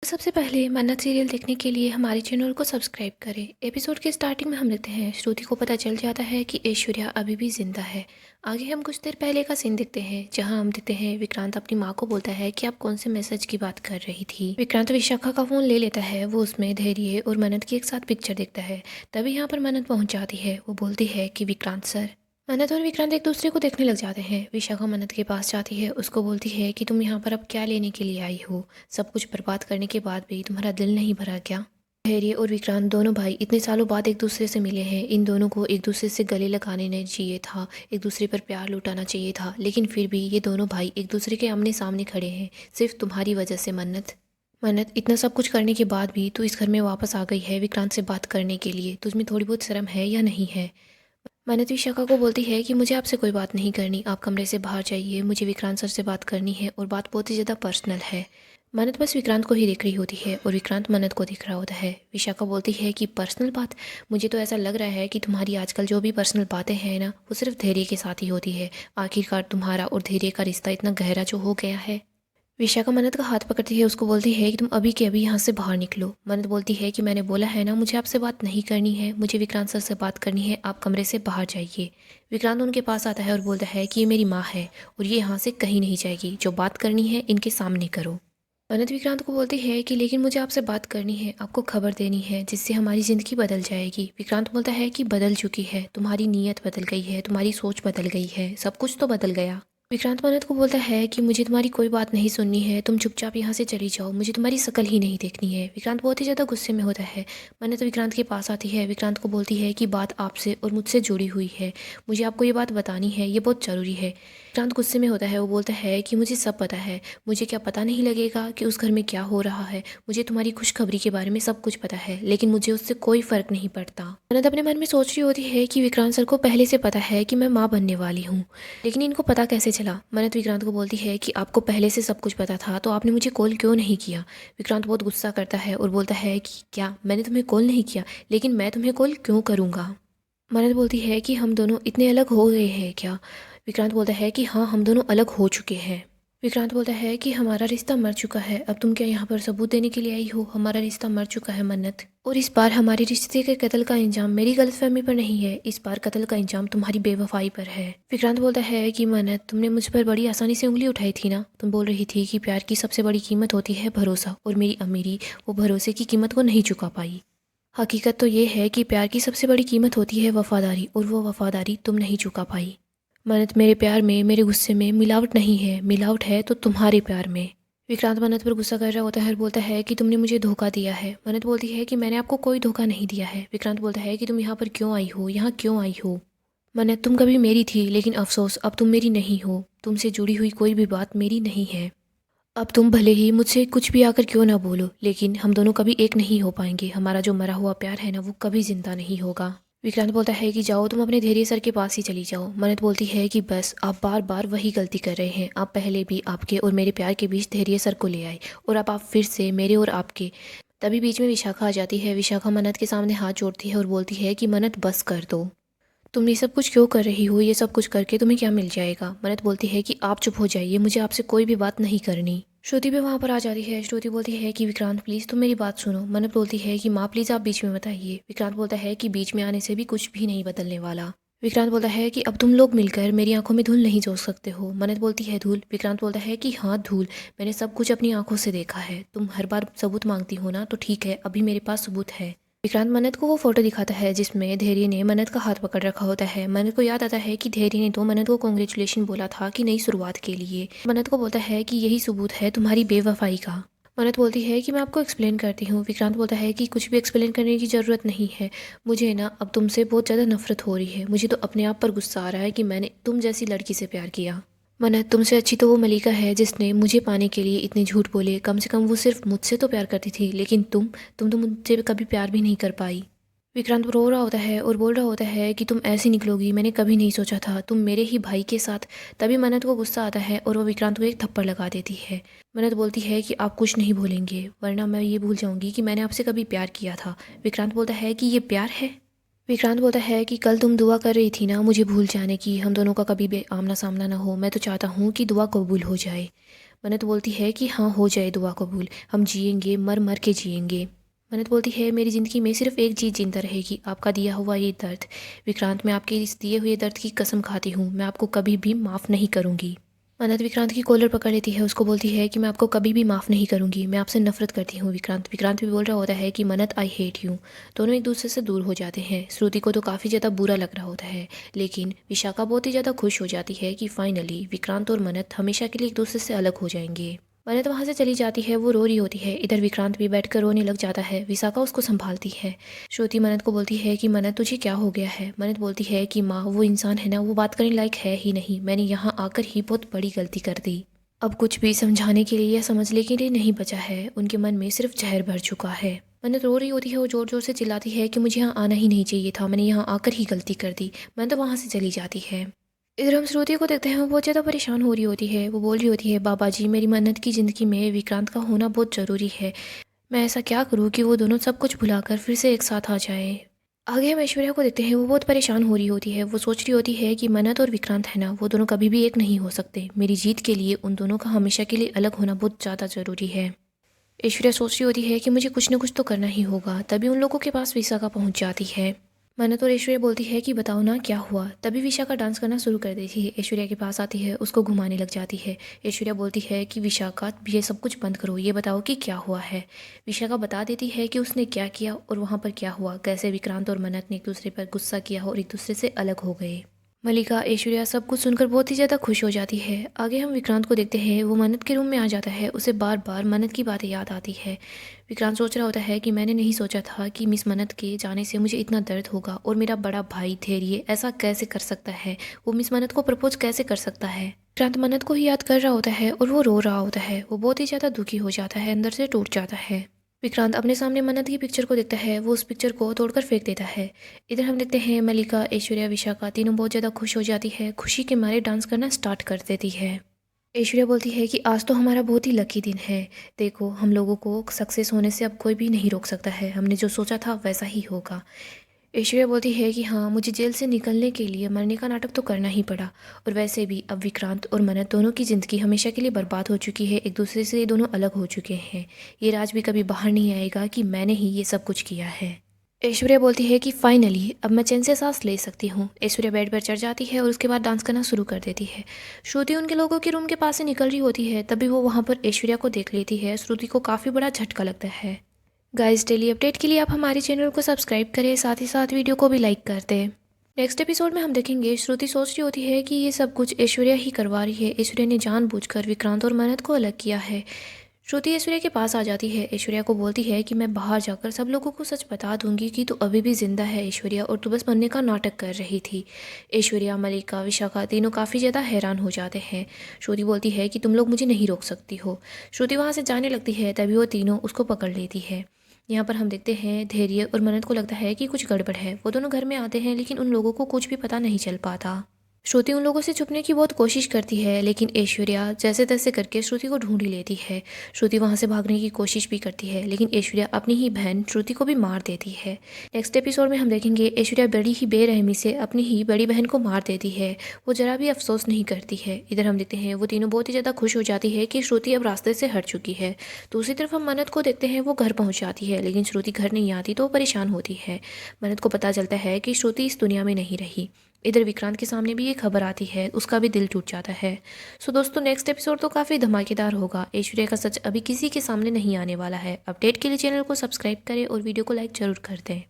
सबसे पहले मन्नत सीरियल देखने के लिए हमारे चैनल को सब्सक्राइब करें। एपिसोड के स्टार्टिंग में हम देखते हैं श्रुति को पता चल जाता है कि ऐश्वर्या अभी भी जिंदा है। आगे हम कुछ देर पहले का सीन देखते हैं जहां हम देखते हैं विक्रांत अपनी माँ को बोलता है कि आप कौन से मैसेज की बात कर रही थी। विक्रांत विशाखा का फोन ले लेता है, वो उसमें धैर्य और मन्नत की एक साथ पिक्चर देखता है। तभी यहाँ पर मन्नत पहुंच जाती है। वो बोलती है कि विक्रांत सर। मन्नत और विक्रांत एक दूसरे को देखने लग जाते हैं। विशाखा मन्नत के पास जाती है, उसको बोलती है कि तुम यहाँ पर अब क्या लेने के लिए आई हो? सब कुछ बर्बाद करने के बाद भी तुम्हारा दिल नहीं भरा क्या? धैर्य और विक्रांत दोनों भाई इतने सालों बाद एक दूसरे से मिले हैं। इन दोनों को एक दूसरे से गले लगाने नहीं चाहिए था, एक दूसरे पर प्यार लुटाना चाहिए था, लेकिन फिर भी ये दोनों भाई एक दूसरे के आमने सामने खड़े हैं सिर्फ तुम्हारी वजह से। मन्नत मन्नत, इतना सब कुछ करने के बाद भी तू इस घर में वापस आ गई है विक्रांत से बात करने के लिए। तुझमें थोड़ी बहुत शर्म है या नहीं है? मन्नत विशाखा को बोलती है कि मुझे आपसे कोई बात नहीं करनी, आप कमरे से बाहर जाइए, मुझे विक्रांत सर से बात करनी है और बात बहुत ही ज़्यादा पर्सनल है। मन्नत बस विक्रांत को ही देख रही होती है और विक्रांत मन्नत को देख रहा होता है। विशाखा बोलती है कि पर्सनल बात? मुझे तो ऐसा लग रहा है कि तुम्हारी आजकल जो भी पर्सनल बातें हैं ना, वो सिर्फ धैर्य के साथ ही होती है। आखिरकार तुम्हारा और धैर्य का रिश्ता इतना गहरा जो हो गया है। विशाखा मन्नत का हाथ पकड़ती है, उसको बोलती है कि तुम अभी के अभी यहाँ से बाहर निकलो। मन्नत बोलती है कि मैंने बोला है ना, मुझे आपसे बात नहीं करनी है, मुझे विक्रांत सर से बात करनी है, आप कमरे से बाहर जाइए। विक्रांत उनके पास आता है और बोलता है कि ये मेरी माँ है और ये यहाँ से कहीं नहीं जाएगी, जो बात करनी है इनके सामने करो। मन्नत विक्रांत को बोलती है कि लेकिन मुझे आपसे बात करनी है, आपको खबर देनी है जिससे हमारी ज़िंदगी बदल जाएगी। विक्रांत बोलता है कि बदल चुकी है, तुम्हारी नीयत बदल गई है, तुम्हारी सोच बदल गई है, सब कुछ तो बदल गया। विक्रांत मन्नत को बोलता है कि मुझे तुम्हारी कोई बात नहीं सुननी है, तुम चुपचाप यहाँ से चली जाओ, मुझे तुम्हारी शक्ल ही नहीं देखनी है। विक्रांत बहुत ही ज़्यादा गुस्से में होता है। मन्नत विक्रांत के पास आती है, विक्रांत को बोलती है कि बात आपसे और मुझसे जुड़ी हुई है, मुझे आपको ये बात बतानी है, ये बहुत ज़रूरी है। विक्रांत गुस्से में होता है, वो बोलता है कि मुझे सब पता है, मुझे क्या पता नहीं लगेगा कि उस घर में क्या हो रहा है? मुझे तुम्हारी खुशखबरी के बारे में सब कुछ पता है, लेकिन मुझे उससे कोई फ़र्क नहीं पड़ता। मन्नत अपने मन में सोच रही होती है कि विक्रांत सर को पहले से पता है कि मैं माँ बनने वाली हूँ, लेकिन इनको पता कैसे चला? मन्नत विक्रांत को बोलती है कि आपको पहले से सब कुछ पता था तो आपने मुझे कॉल क्यों नहीं किया? विक्रांत बहुत गुस्सा करता है और बोलता है कि क्या मैंने तुम्हें कॉल नहीं किया? लेकिन मैं तुम्हें कॉल क्यों करूँगा? मन्नत बोलती है कि हम दोनों इतने अलग हो गए हैं क्या? विक्रांत बोलता है कि हाँ, हम दोनों अलग हो चुके हैं। विक्रांत बोलता है कि हमारा रिश्ता मर चुका है, अब तुम क्या यहाँ पर सबूत देने के लिए आई हो? हमारा रिश्ता मर चुका है मन्नत, और इस बार हमारे रिश्ते के कत्ल का इंजाम मेरी गलतफहमी पर नहीं है, इस बार कत्ल का इंजाम तुम्हारी बेवफाई पर है। विक्रांत बोलता है कि मन्नत, तुमने मुझ पर बड़ी आसानी से उंगली उठाई थी ना, तुम बोल रही थी कि प्यार की सबसे बड़ी कीमत होती है भरोसा, और मेरी अमीरी वो भरोसे की कीमत को नहीं चुका पाई। हकीकत तो ये है कि प्यार की सबसे बड़ी कीमत होती है वफादारी, और वो वफादारी तुम नहीं चुका पाई। मन्नत, मेरे प्यार में, मेरे गुस्से में मिलावट नहीं है, मिलावट है तो तुम्हारे प्यार में। विक्रांत मन्नत पर गुस्सा कर रहा होता है और बोलता है कि तुमने मुझे धोखा दिया है। मन्नत बोलती है कि मैंने आपको कोई धोखा नहीं दिया है। विक्रांत बोलता है कि तुम यहाँ पर क्यों आई हो, यहाँ क्यों आई हो? मन्नत, तुम कभी मेरी थी, लेकिन अफसोस अब तुम मेरी नहीं हो, तुमसे जुड़ी हुई कोई भी बात मेरी नहीं है। अब तुम भले ही मुझसे कुछ भी आकर क्यों ना बोलो, लेकिन हम दोनों कभी एक नहीं हो पाएंगे। हमारा जो मरा हुआ प्यार है ना, वो कभी जिंदा नहीं होगा। विक्रांत बोलता है कि जाओ, तुम अपने धैर्य सर के पास ही चली जाओ। मन्नत बोलती है कि बस, आप बार बार वही गलती कर रहे हैं। आप पहले भी आपके और मेरे प्यार के बीच धैर्य सर को ले आए, और अब आप फिर से मेरे और आपके। तभी बीच में विशाखा आ जाती है। विशाखा मन्नत के सामने हाथ जोड़ती है और बोलती है कि मन्नत, बस कर दो, तुम ये सब कुछ क्यों कर रही हो? ये सब कुछ करके तुम्हें क्या मिल जाएगा? मन्नत बोलती है कि आप चुप हो जाइए, मुझे आपसे कोई भी बात नहीं करनी। श्रुति भी वहाँ पर आ जाती है। श्रुति बोलती है कि विक्रांत प्लीज़ तुम मेरी बात सुनो। मन्नत बोलती है कि माँ प्लीज़ आप बीच में मत आइए। विक्रांत बोलता है कि बीच में आने से भी कुछ भी नहीं बदलने वाला। विक्रांत बोलता है कि अब तुम लोग मिलकर मेरी आंखों में धूल नहीं झोंक सकते हो। मन्नत बोलती है धूल? विक्रांत बोलता है कि हाँ धूल, मैंने सब कुछ अपनी आंखों से देखा है। तुम हर बार सबूत मांगती हो ना, तो ठीक है, अभी मेरे पास सबूत है। विक्रांत मन्नत को वो फोटो दिखाता है जिसमें धैर्य ने मन्नत का हाथ पकड़ रखा होता है। मन्नत को याद आता है कि धैर्य ने तो मन्नत को कॉन्ग्रेचुलेशन बोला था कि नई शुरुआत के लिए। मन्नत को बोलता है कि यही सबूत है तुम्हारी बेवफाई का। मन्नत बोलती है कि मैं आपको एक्सप्लेन करती हूँ। विक्रांत बोलता है कि कुछ भी एक्सप्लेन करने की ज़रूरत नहीं है, मुझे ना अब तुमसे बहुत ज़्यादा नफरत हो रही है। मुझे तो अपने आप पर गुस्सा आ रहा है कि मैंने तुम जैसी लड़की से प्यार किया। मन्नत, तुमसे अच्छी तो वो मलिका है जिसने मुझे पाने के लिए इतने झूठ बोले। कम से कम वो सिर्फ मुझसे तो प्यार करती थी, लेकिन तुम तो मुझसे कभी प्यार भी नहीं कर पाई। विक्रांत रो रहा होता है और बोल रहा होता है कि तुम ऐसी निकलोगी मैंने कभी नहीं सोचा था, तुम मेरे ही भाई के साथ। तभी मन्नत को गुस्सा आता है और वो विक्रांत को एक थप्पड़ लगा देती है। मन्नत बोलती है कि आप कुछ नहीं भूलेंगे, वरना मैं ये भूल जाऊंगी कि मैंने आपसे कभी प्यार किया था। विक्रांत बोलता है कि ये प्यार है? विक्रांत बोलता है कि कल तुम दुआ कर रही थी ना मुझे भूल जाने की, हम दोनों का कभी भी आमना सामना ना हो। मैं तो चाहता हूँ कि दुआ कबूल हो जाए। मन्नत बोलती है कि हाँ हो जाए दुआ कबूल, हम जिएंगे, मर मर के जिएंगे। मन्नत बोलती है मेरी ज़िंदगी में सिर्फ एक चीज़ जिंदा रहेगी, आपका दिया हुआ ये दर्द। विक्रांत, मैं आपके इस दिए हुए दर्द की कसम खाती हूँ, मैं आपको कभी भी माफ़ नहीं करूँगी। मन्नत विक्रांत की कॉलर पकड़ लेती है, उसको बोलती है कि मैं आपको कभी भी माफ़ नहीं करूँगी, मैं आपसे नफरत करती हूँ। विक्रांत विक्रांत भी बोल रहा होता है कि मन्नत आई हेट यू। दोनों एक दूसरे से दूर हो जाते हैं। श्रुति को तो काफ़ी ज़्यादा बुरा लग रहा होता है, लेकिन विशाखा बहुत ही ज़्यादा खुश हो जाती है कि फाइनली विक्रांत और मन्नत हमेशा के लिए एक दूसरे से अलग हो जाएंगे। मन्नत वहाँ से चली जाती है, वो रो रही होती है। इधर विक्रांत भी बैठकर रोने लग जाता है। विशाखा उसको संभालती है। श्रुति मन्नत को बोलती है कि मन्नत तुझे क्या हो गया है। मन्नत बोलती है कि माँ, वो इंसान है ना, वो बात करने लायक है ही नहीं, मैंने यहाँ आकर ही बहुत बड़ी गलती कर दी। अब कुछ भी समझाने के लिए या समझने के लिए नहीं बचा है, उनके मन में सिर्फ जहर भर चुका है। मन्नत रो रही होती है, वो जोर जोर से चिल्लाती है कि मुझे यहाँ आना ही नहीं चाहिए था, मैंने यहाँ आकर ही गलती कर दी। मन्नत वहाँ से चली जाती है। इधर हम श्रुति को देखते हैं, वो बहुत ज़्यादा परेशान हो रही होती है। वो बोल रही होती है, बाबा जी मेरी मन्नत की ज़िंदगी में विक्रांत का होना बहुत ज़रूरी है। मैं ऐसा क्या करूँ कि वो दोनों सब कुछ भुलाकर फिर से एक साथ आ जाए। आगे हम ऐश्वर्या को देखते हैं, वो बहुत परेशान हो रही होती है। वो सोच रही होती है कि मन्नत और विक्रांत है ना, वो दोनों कभी भी एक नहीं हो सकते। मेरी जीत के लिए उन दोनों का हमेशा के लिए अलग होना बहुत ज़्यादा ज़रूरी है। ऐश्वर्या सोच रही होती है कि मुझे कुछ ना कुछ तो करना ही होगा। तभी उन लोगों के पास विशाखा पहुंच जाती है। मन्नत और ऐश्वर्या बोलती है कि बताओ ना क्या हुआ। तभी विशाखा डांस करना शुरू कर देती है। ऐश्वर्या के पास आती है, उसको घुमाने लग जाती है। ऐश्वर्या बोलती है कि विशाखा ये सब कुछ बंद करो, ये बताओ कि क्या हुआ है। विशाखा बता देती है कि उसने क्या किया और वहाँ पर क्या हुआ, कैसे विक्रांत और मन्नत ने एक दूसरे पर गुस्सा किया और एक दूसरे से अलग हो गए। मलिका ऐश्वर्या सब कुछ सुनकर बहुत ही ज़्यादा खुश हो जाती है। आगे हम विक्रांत को देखते हैं, वो मन्नत के रूम में आ जाता है। उसे बार बार मन्नत की बातें याद आती है। विक्रांत सोच रहा होता है कि मैंने नहीं सोचा था कि मिस मन्नत के जाने से मुझे इतना दर्द होगा, और मेरा बड़ा भाई धैर्य ऐसा कैसे कर सकता है, वो मिस मन्नत को प्रपोज कैसे कर सकता है। विक्रांत मन्नत को ही याद कर रहा होता है और वो रो रहा होता है। वो बहुत ही ज़्यादा दुखी हो जाता है, अंदर से टूट जाता है। विक्रांत अपने सामने मन्नत की पिक्चर को देखता है, वो उस पिक्चर को तोड़कर फेंक देता है। इधर हम देखते हैं मलिका, ऐश्वर्या, विशाखा तीनों बहुत ज़्यादा खुश हो जाती है। खुशी के मारे डांस करना स्टार्ट कर देती है। ऐश्वर्या बोलती है कि आज तो हमारा बहुत ही लकी दिन है। देखो, हम लोगों को सक्सेस होने से अब कोई भी नहीं रोक सकता है, हमने जो सोचा था वैसा ही होगा। ऐश्वर्या बोलती है कि हाँ, मुझे जेल से निकलने के लिए मरने का नाटक तो करना ही पड़ा, और वैसे भी अब विक्रांत और मन्नत दोनों की ज़िंदगी हमेशा के लिए बर्बाद हो चुकी है। एक दूसरे से ये दोनों अलग हो चुके हैं। ये राज भी कभी बाहर नहीं आएगा कि मैंने ही ये सब कुछ किया है। ऐश्वर्या बोलती है कि फाइनली अब मैं चैन से सांस ले सकती हूँ। ऐश्वर्या बेड पर चढ़ जाती है और उसके बाद डांस करना शुरू कर देती है। श्रुति उनके लोगों के रूम के पास से निकल रही होती है, तभी वो वहाँ पर ऐश्वर्या को देख लेती है। श्रुति को काफ़ी बड़ा झटका लगता है। गाइस, डेली अपडेट के लिए आप हमारे चैनल को सब्सक्राइब करें, साथ ही साथ वीडियो को भी लाइक कर दें। नेक्स्ट एपिसोड में हम देखेंगे, श्रुति सोच रही होती है कि ये सब कुछ ऐश्वर्या ही करवा रही है। ऐश्वर्या ने जानबूझकर विक्रांत और मन्नत को अलग किया है। श्रुति ऐश्वर्या के पास आ जाती है। ऐश्वर्या को बोलती है कि मैं बाहर जाकर सब लोगों को सच बता दूंगी कि तू अभी भी जिंदा है ऐश्वर्या, और तू बस मरने का नाटक कर रही थी। ऐश्वर्या, मलिका, विशाखा तीनों काफ़ी ज़्यादा हैरान हो जाते हैं। श्रुति बोलती है कि तुम लोग मुझे नहीं रोक सकती हो। श्रुति वहाँ से जाने लगती है, तभी वो तीनों उसको पकड़ लेती है। यहाँ पर हम देखते हैं धैर्य और मन्नत को लगता है कि कुछ गड़बड़ है। वो दोनों घर में आते हैं, लेकिन उन लोगों को कुछ भी पता नहीं चल पाता। श्रुति उन लोगों से छुपने की बहुत कोशिश करती है, लेकिन ऐश्वर्या जैसे तैसे करके श्रुति को ढूंढ ही लेती है। श्रुति वहाँ से भागने की कोशिश भी करती है, लेकिन ऐश्वर्या अपनी ही बहन श्रुति को भी मार देती है। नेक्स्ट एपिसोड में हम देखेंगे, ऐश्वर्या बड़ी ही बेरहमी से अपनी ही बड़ी बहन को मार देती है। वो जरा भी अफसोस नहीं करती है। इधर हम देखते हैं, वो तीनों बहुत ही ज़्यादा खुश हो जाती है कि श्रुति अब रास्ते से हट चुकी है। दूसरी तरफ हम मन्नत को देखते हैं, वो घर पहुँच जाती है, लेकिन श्रुति घर नहीं आती तो वो परेशान होती है। मन्नत को पता चलता है कि श्रुति इस दुनिया में नहीं रही। इधर विक्रांत के सामने भी ये खबर आती है, उसका भी दिल टूट जाता है। सो दोस्तों, नेक्स्ट एपिसोड तो काफ़ी धमाकेदार होगा। ऐश्वर्या का सच अभी किसी के सामने नहीं आने वाला है। अपडेट के लिए चैनल को सब्सक्राइब करें और वीडियो को लाइक जरूर कर दें।